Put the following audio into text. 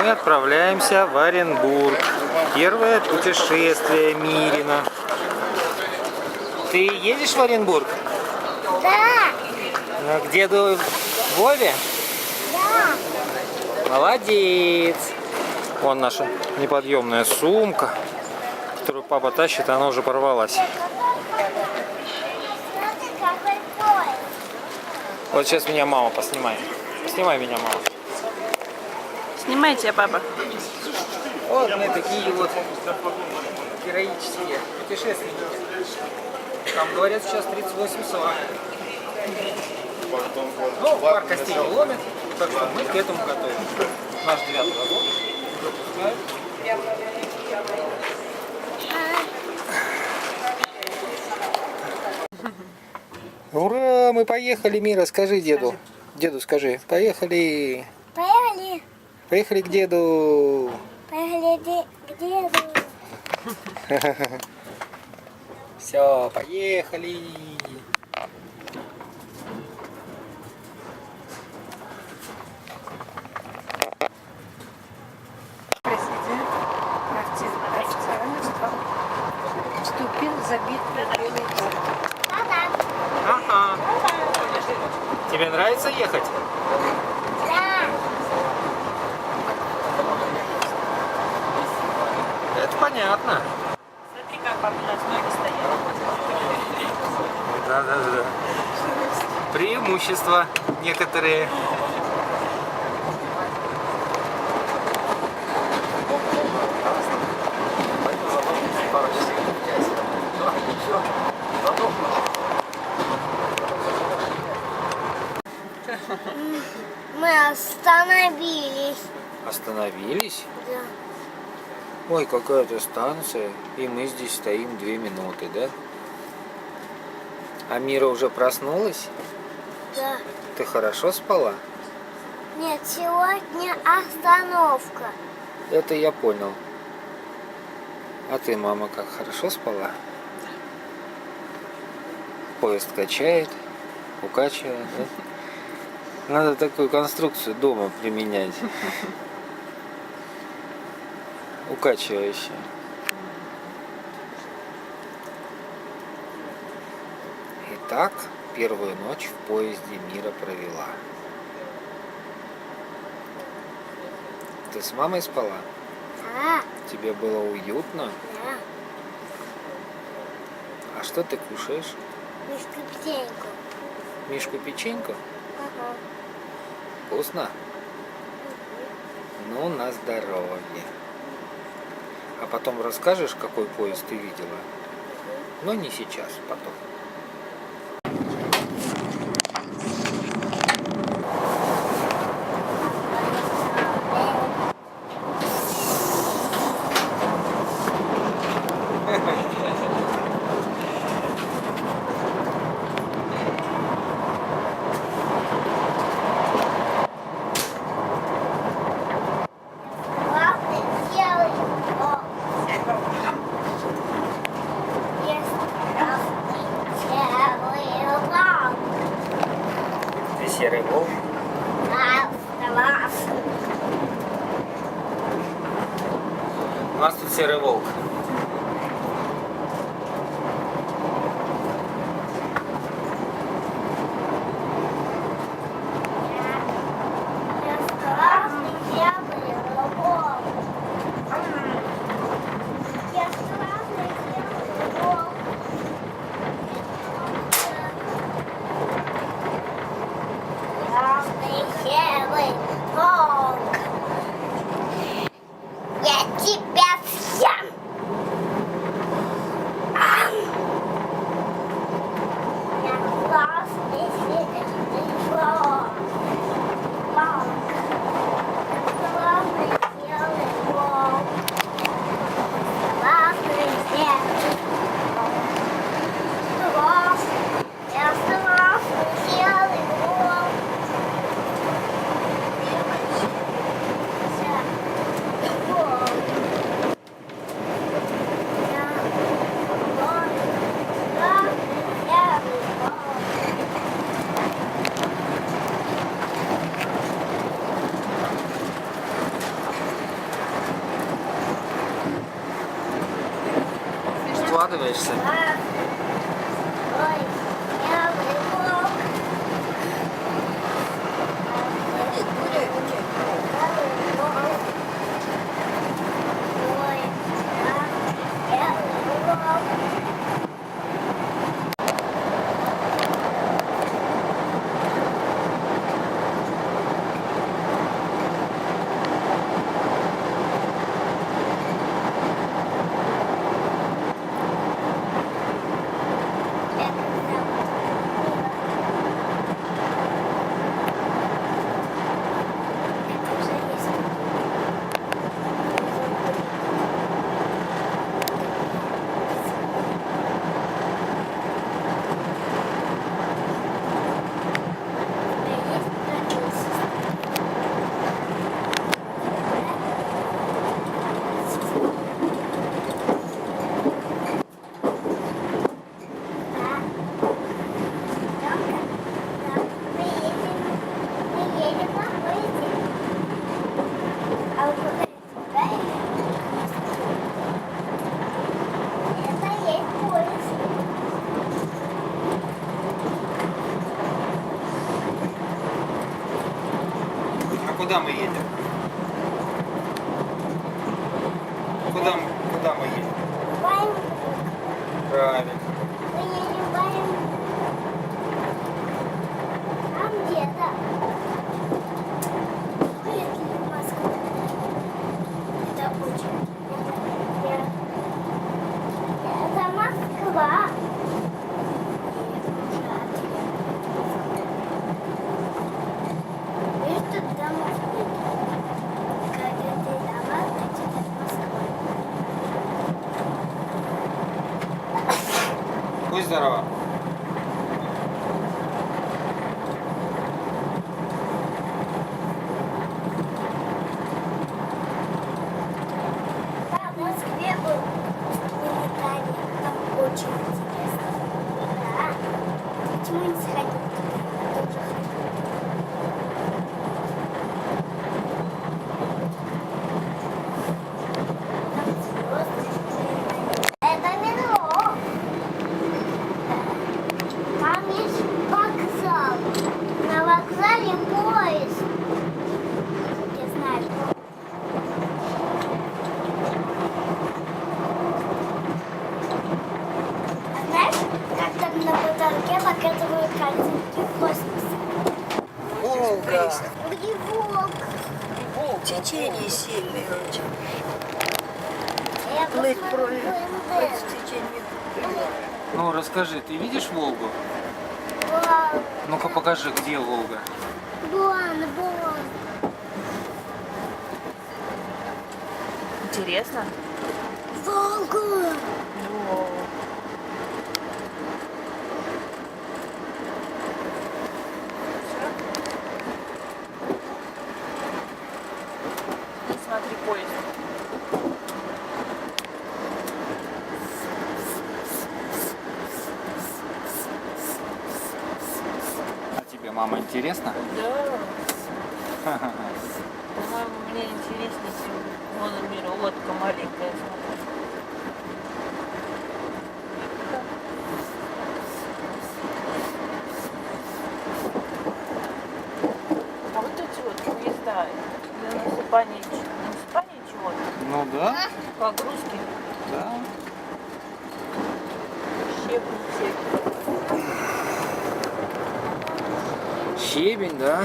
Мы отправляемся в Оренбург. Первое путешествие Мирина. Ты едешь в Оренбург? Да. К деду Вове? Да. Молодец. Вон наша неподъемная сумка, которую папа тащит, она уже порвалась. Вот сейчас меня мама поснимает. Снимай меня, мама. Снимайте, я папа. Вот мы такие вот героические путешественники. Там говорят сейчас 38-40. Ну, пар костей не ломит, так что мы к этому готовы. Наш 9-й вагон выпускают. Ура, мы поехали, Мира, скажи деду. Деду скажи, поехали. Поехали. Поехали к деду. Поехали к деду. Все, поехали. Президент официально вступил в забитый белый дом. Ага. Тебе нравится ехать? Да. Это понятно. Смотри, как папа у нас ноги стоят. Да. Преимущества некоторые. Мы остановились. Остановились? Да. Ой, какая-то станция, и мы здесь стоим 2 минуты, да? А Мира уже проснулась? Да. Ты хорошо спала? Нет, сегодня остановка. Это я понял. А ты, мама, как, хорошо спала? Поезд качает, укачивает, да? Надо такую конструкцию дома применять. Укачивающая. Итак, первую ночь в поезде Мира провела. Ты с мамой спала? Да. Тебе было уютно? Да. А что ты кушаешь? Мишку птеньку. Мишку печеньку? Ага. Вкусно? Ну, на здоровье. А потом расскажешь, какой поезд ты видела? Но не сейчас, потом. Главное, делай его. Ты серый волк? У нас тут серый волк. Я тебя съем! укладываешься. Ой, белый волк. Белый волк. Ой, белый волк. А куда мы едем? Куда мы едем? Правильно. Там где-то. Поехали в Москву. Это очень. Это Москва. Видишь, тут дома стоят. Когда ты дома, значит это Москва. Будь здорова. Да, в Москве был планетарий. Там очень интересно. Да. Почему не сходить туда? Я тоже хочу. Там звезды. Это метро. Там есть вокзал. На вокзале поезд. Я знаю. А знаешь, как там на потолке показывают картинки космоса? Волга. Где волк? Течение сильное очень. Я Плыть посмотрю против МТС. течения. Ну расскажи, ты видишь Волгу? Вау. Ну-ка покажи, где Волга. Вон. Интересно? Волга. Смотри, поезд. А тебе, мама, интересно? Да. По-моему, мне интереснее всего вон мира лодка маленькая. Смотри. А вот эти вот поезда для насыпания чего-то, Ну да, погрузки, да. щебни всякие. Щебень, да.